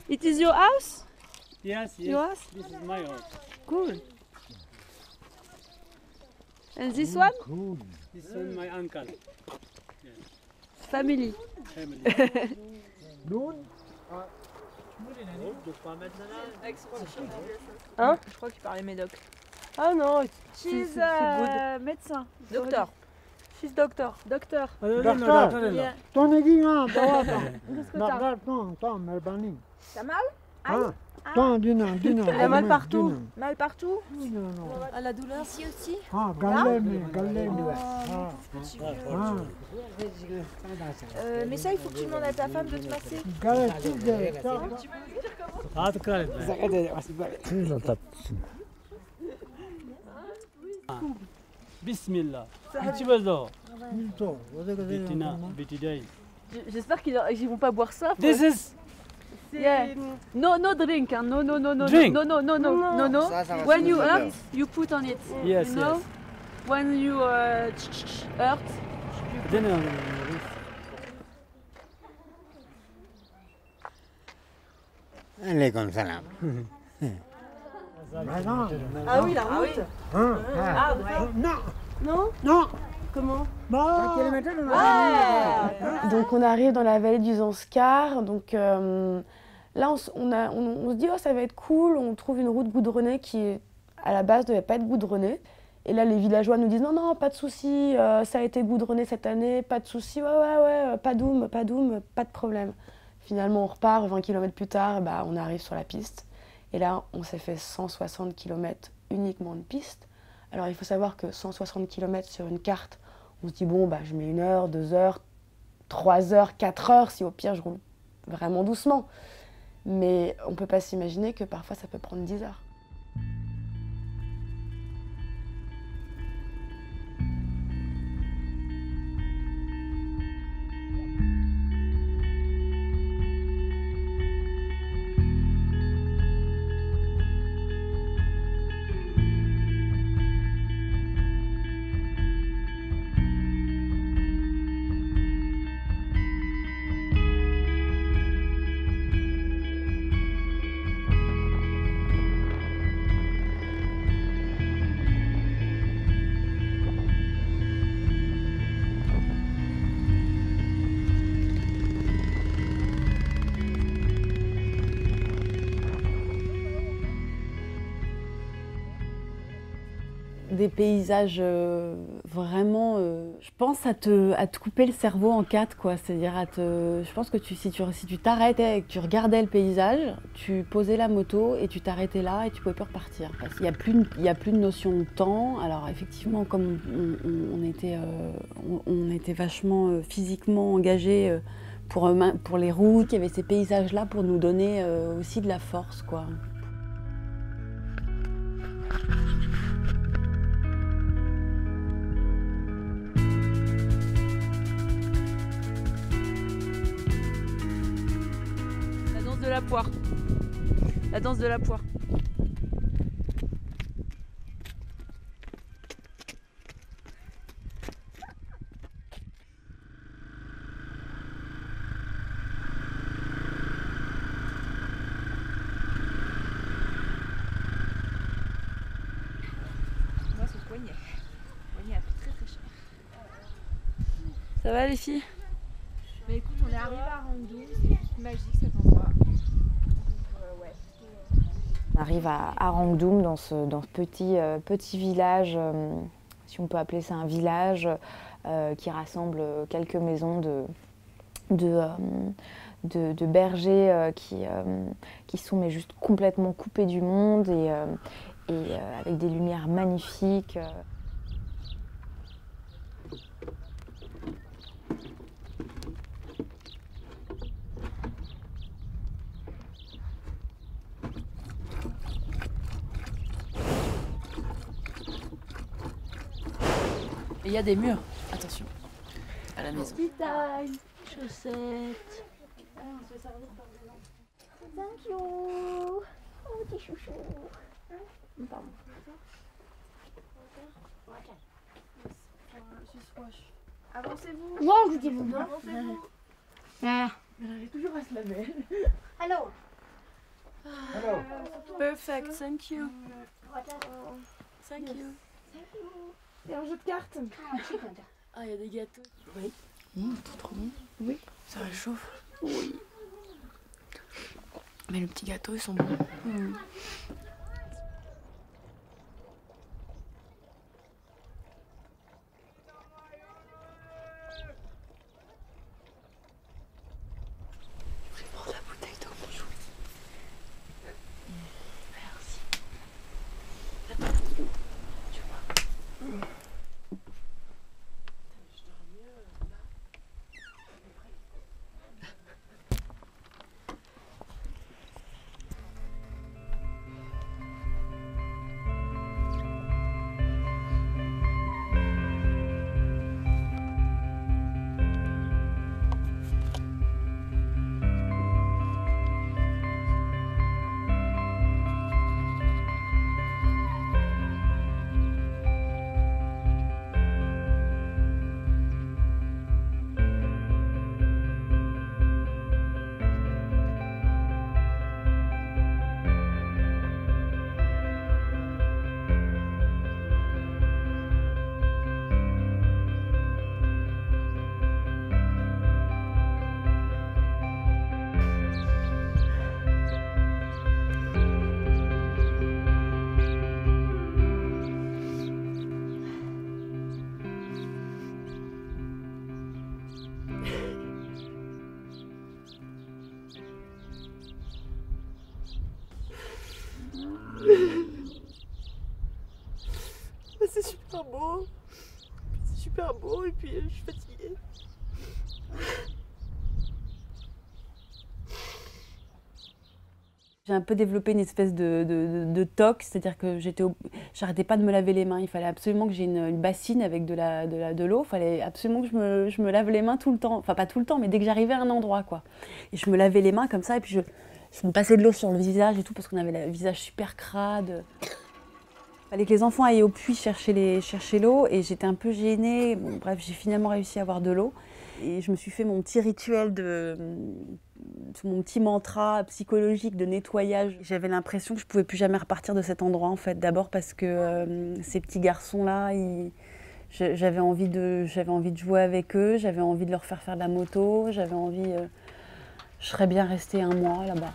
It is your house? Yes, yes. Yours? This is my house. Cool. And this one? Cool. This is my uncle. Family. Family. Noon. Hein? Je crois qu'il parlait médoc. Ah non, She's médecin. doctor. She's doctor. Docteur. Yeah. Ton aiguille, Qu'est-ce que t'as? regarde ton, Melbani. T'as mal? Ah, ton, dina. Elle a mal partout. Mal partout? Ah, la douleur? Ici aussi? Ah, galemi. Mais ça, il faut que tu demandes à ta femme de te masser. Bismillah. J'espère qu'ils vont pas boire ça. This is Yeah. No drink. Hein. No. Drink. No. When you hurt, you put on it. Yes, you know? yes. When you hurt. Alaykoum salam. Ah oui, la route. Ah ouais. Non. Comment? Donc on arrive dans la vallée du Zanskar. Donc là on se dit oh ça va être cool. On trouve une route goudronnée qui à la base devait pas être goudronnée. Et là les villageois nous disent non pas de souci, ça a été goudronné cette année, pas de souci, ouais, pas doum, pas de problème. Finalement on repart 20 km plus tard, bah, on arrive sur la piste. Et là on s'est fait 160 km uniquement de piste. Alors il faut savoir que 160 km sur une carte, on se dit bon bah je mets 1 heure, 2 heures, 3 heures, 4 heures si au pire je roule vraiment doucement. Mais on ne peut pas s'imaginer que parfois ça peut prendre 10 heures. Des paysages vraiment, je pense, à te couper le cerveau en 4, quoi. C'est-à-dire, je pense que si tu t'arrêtais et que tu regardais le paysage, tu posais la moto et tu t'arrêtais là et tu pouvais plus repartir. Parce qu'il y a plus de notion de temps. Alors effectivement, comme on était vachement physiquement engagés pour les routes, il y avait ces paysages-là pour nous donner aussi de la force, quoi. De la poire. La danse de la poire. Moi, c'est le poignet. Le poignet a pris très cher. Ça va les filles? Mais écoute, on est arrivé à Rangdoum, c'est juste magique cet endroit. On arrive à Rangdoum, dans ce petit village, si on peut appeler ça un village, qui rassemble quelques maisons de bergers qui sont mais juste complètement coupés du monde et avec des lumières magnifiques. Il y a des murs, attention, à la maison. Taille, chaussettes. On se fait servir par des gens. Thank you. Oh, petit chouchou. Pardon. Just wash. Avancez-vous. Non, je dis non. Avancez-vous. Ah. Elle arrive toujours à se laver. Hello. Perfect, thank you. Thank you. Et un jeu de cartes. Ah, il y a des gâteaux. Oui. C'est trop bon. Oui. Ça réchauffe. Oui. Mais les petits gâteaux, ils sont bons. Je vais prendre la bouteille d'eau, bonjour. Merci. Attends, tu vois. C'est super beau. C'est super beau et puis je suis fatiguée. J'ai un peu développé une espèce de toc, c'est-à-dire que j'arrêtais pas de me laver les mains. Il fallait absolument que j'ai une bassine avec de l'eau. Il fallait absolument que je me lave les mains tout le temps. Enfin, pas tout le temps, mais dès que j'arrivais à un endroit, quoi. Et je me lavais les mains comme ça, et puis je me passais de l'eau sur le visage et tout, parce qu'on avait le visage super crade. Il fallait que les enfants aillent au puits chercher l'eau, et j'étais un peu gênée. Bon, bref, j'ai finalement réussi à avoir de l'eau. Et je me suis fait mon petit rituel mon petit mantra psychologique de nettoyage. J'avais l'impression que je ne pouvais plus jamais repartir de cet endroit, en fait. D'abord parce que ces petits garçons-là, j'avais envie de jouer avec eux, j'avais envie de leur faire de la moto, je serais bien restée un mois là-bas.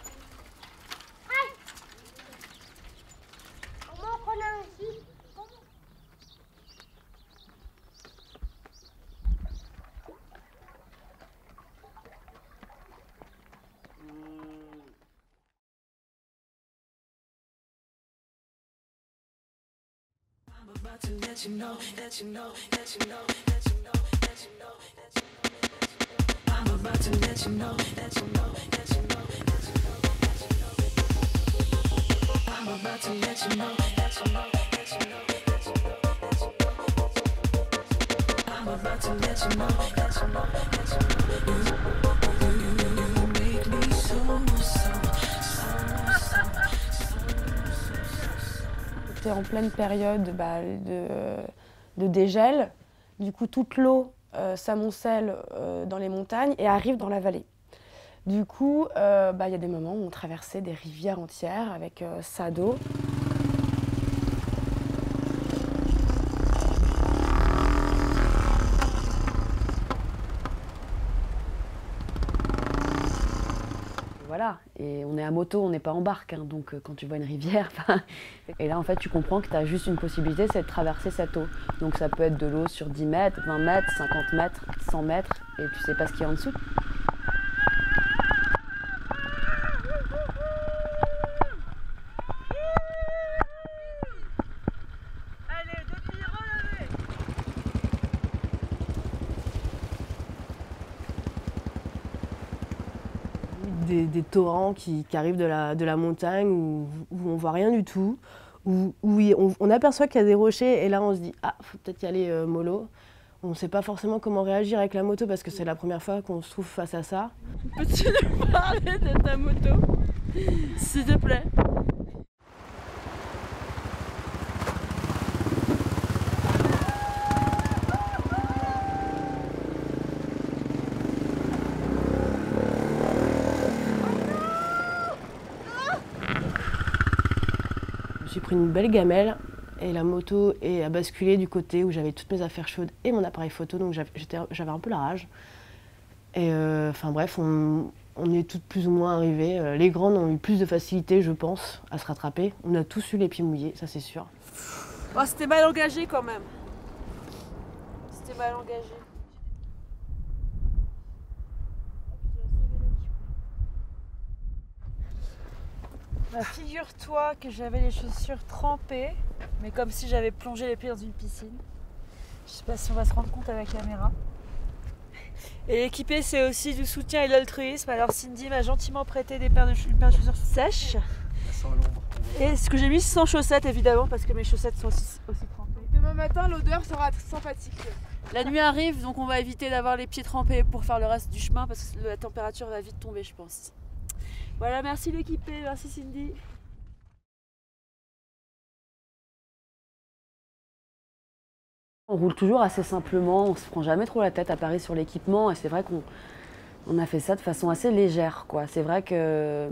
C'était en pleine période de dégel. Du coup, toute l'eau s'amoncelle dans les montagnes et arrive dans la vallée. Du coup, y a des moments où on traversait des rivières entières avec ça d'eau. Voilà, et on est à moto, on n'est pas en barque, hein, donc quand tu vois une rivière, et là en fait tu comprends que tu as juste une possibilité, c'est de traverser cette eau. Donc ça peut être de l'eau sur 10 mètres, 20 mètres, 50 mètres, 100 mètres, et tu sais pas ce qu'il y a en dessous. Des torrents qui arrivent de la montagne où on voit rien du tout, où on aperçoit qu'il y a des rochers et là on se dit « Ah, faut peut-être y aller mollo ». On ne sait pas forcément comment réagir avec la moto parce que c'est la première fois qu'on se trouve face à ça. Peux-tu nous parler de ta moto, s'il te plaît ? pris une belle gamelle et la moto a basculé du côté où j'avais toutes mes affaires chaudes et mon appareil photo, donc j'avais un peu la rage. Et enfin bref, on est toutes plus ou moins arrivées. Les grandes ont eu plus de facilité, je pense, à se rattraper. On a tous eu les pieds mouillés, ça c'est sûr. Oh, c'était mal engagé quand même. C'était mal engagé. Bah, figure-toi que j'avais les chaussures trempées, mais comme si j'avais plongé les pieds dans une piscine. Je sais pas si on va se rendre compte à la caméra. Et l'équipé, c'est aussi du soutien et de l'altruisme. Alors Cindy m'a gentiment prêté une paire de chaussures sèches. Et ce que j'ai mis sans chaussettes évidemment, parce que mes chaussettes sont aussi trempées. Demain matin, l'odeur sera sympathique. La nuit arrive, donc on va éviter d'avoir les pieds trempés pour faire le reste du chemin, parce que la température va vite tomber, je pense. Voilà, merci l'équipé, merci Cindy. On roule toujours assez simplement, on se prend jamais trop la tête à Paris sur l'équipement et c'est vrai qu'on a fait ça de façon assez légère, quoi. C'est vrai que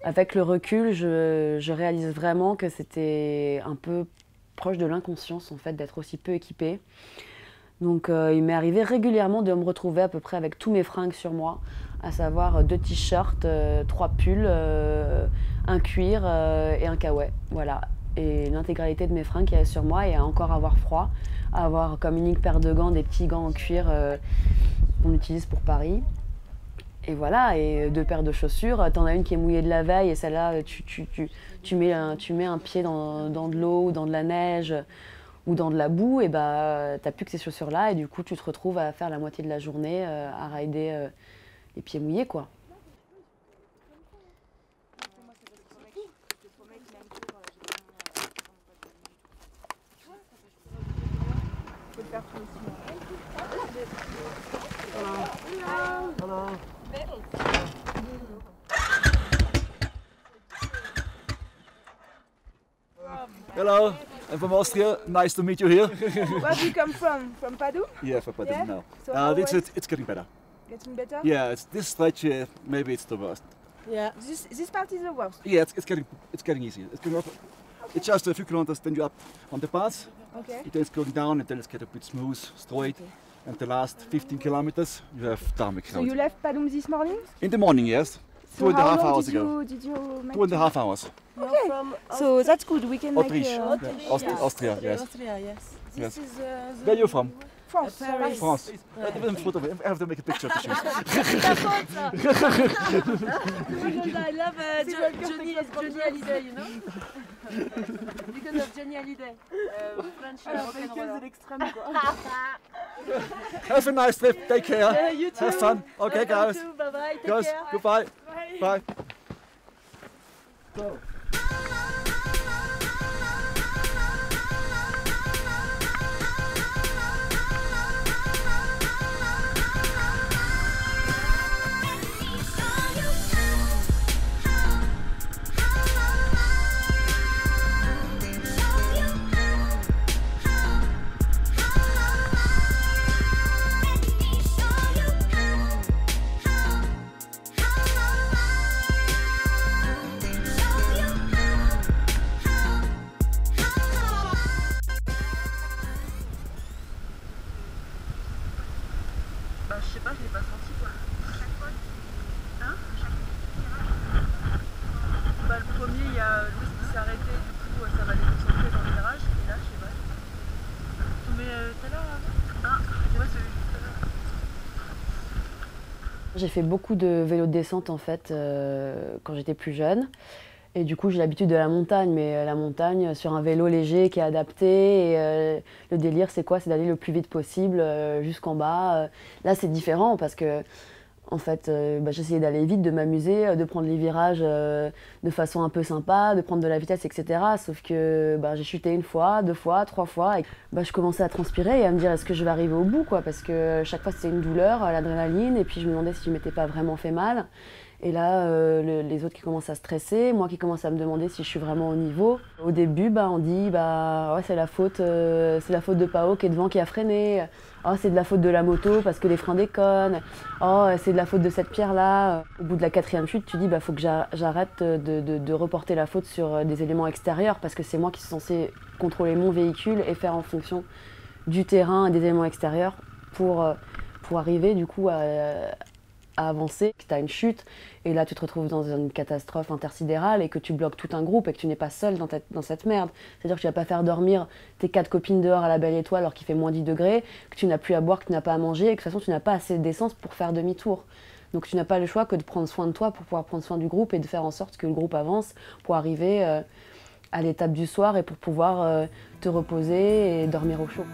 avec le recul, je réalise vraiment que c'était un peu proche de l'inconscience en fait d'être aussi peu équipée. Donc il m'est arrivé régulièrement de me retrouver à peu près avec tous mes fringues sur moi, à savoir 2 t-shirts, 3 pulls, un cuir et un kawaii, voilà. Et l'intégralité de mes fringues qui est sur moi et à encore avoir froid, à avoir comme unique paire de gants, des petits gants en cuir qu'on utilise pour Paris. Et voilà, et 2 paires de chaussures, t'en as une qui est mouillée de la veille et celle-là, tu mets un pied dans de l'eau ou dans de la neige ou dans de la boue, et bah t'as plus que ces chaussures-là et du coup tu te retrouves à faire la moitié de la journée à rider les pieds mouillés, quoi. Hello, I'm from Austria. Nice to meet you here. Where do you come from? From Padoue? Yeah, from Padum Yeah? now. So how It's getting better. Getting better? Yeah, this stretch maybe it's the worst. Yeah. This part is the worst. Yeah, it's getting easier. It's just a few kilometers, then you're up on the pass. Okay. Then it's going down, and then it's get a bit smooth, straight. And the last 15 kilometers, you have tarmac So road. you left Padoue this morning? In the morning, yes. So 2.5 how long hours did ago. Did you make 2.5 hours. Okay. So that's good. We can Autriche. make. Yeah. Austria, yes. Austria, yes. Yes. This is Where are you from? France. Paris. France. I have to make a picture of the shoes. I love Johnny Hallyday, you know? Because of Johnny Hallyday. French rock and roller. Have a nice trip. Take care. Yeah, you too. Have fun. Okay, guys. Bye bye. Take Guys, care. goodbye. Bye. Je sais pas, je l'ai pas senti quoi. Hein? Bah, le premier, il y a Louis qui s'est arrêté, du coup ça va les concentrer dans le virage. Et là, je sais pas. Tombé tout à l'heure là? Ah, ouais, celui tout à l'heure. J'ai fait beaucoup de vélo de descente en fait quand j'étais plus jeune. Et du coup, j'ai l'habitude de la montagne, mais la montagne sur un vélo léger qui est adapté. Et le délire, c'est quoi? C'est d'aller le plus vite possible jusqu'en bas. Là, c'est différent parce que, en fait, j'essayais d'aller vite, de m'amuser, de prendre les virages de façon un peu sympa, de prendre de la vitesse, etc. Sauf que j'ai chuté 1 fois, 2 fois, 3 fois. Et, je commençais à transpirer et à me dire est-ce que je vais arriver au bout, quoi, parce que chaque fois, c'était une douleur, l'adrénaline. Et puis, je me demandais si je m'étais pas vraiment fait mal. Et là, les autres qui commencent à stresser, moi qui commence à me demander si je suis vraiment au niveau. Au début, on dit ouais, c'est la faute de Pao qui est devant qui a freiné. Oh, c'est de la faute de la moto parce que les freins déconnent. Oh, c'est de la faute de cette pierre-là. Au bout de la 4e chute, tu dis faut que j'arrête de reporter la faute sur des éléments extérieurs parce que c'est moi qui suis censée contrôler mon véhicule et faire en fonction du terrain et des éléments extérieurs pour arriver du coup à avancer. Tu as une chute et là tu te retrouves dans une catastrophe intersidérale et que tu bloques tout un groupe et que tu n'es pas seul dans cette merde. C'est-à-dire que tu vas pas faire dormir tes 4 copines dehors à la belle étoile alors qu'il fait moins 10 degrés, que tu n'as plus à boire, que tu n'as pas à manger et que de toute façon tu n'as pas assez d'essence pour faire demi-tour. Donc tu n'as pas le choix que de prendre soin de toi pour pouvoir prendre soin du groupe et de faire en sorte que le groupe avance pour arriver à l'étape du soir et pour pouvoir te reposer et dormir au chaud.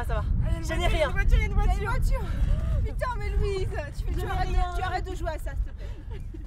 Ça va. Je n'ai rien. Il y a une voiture. Putain, mais Louise, tu arrêtes de jouer à ça, s'il te plaît.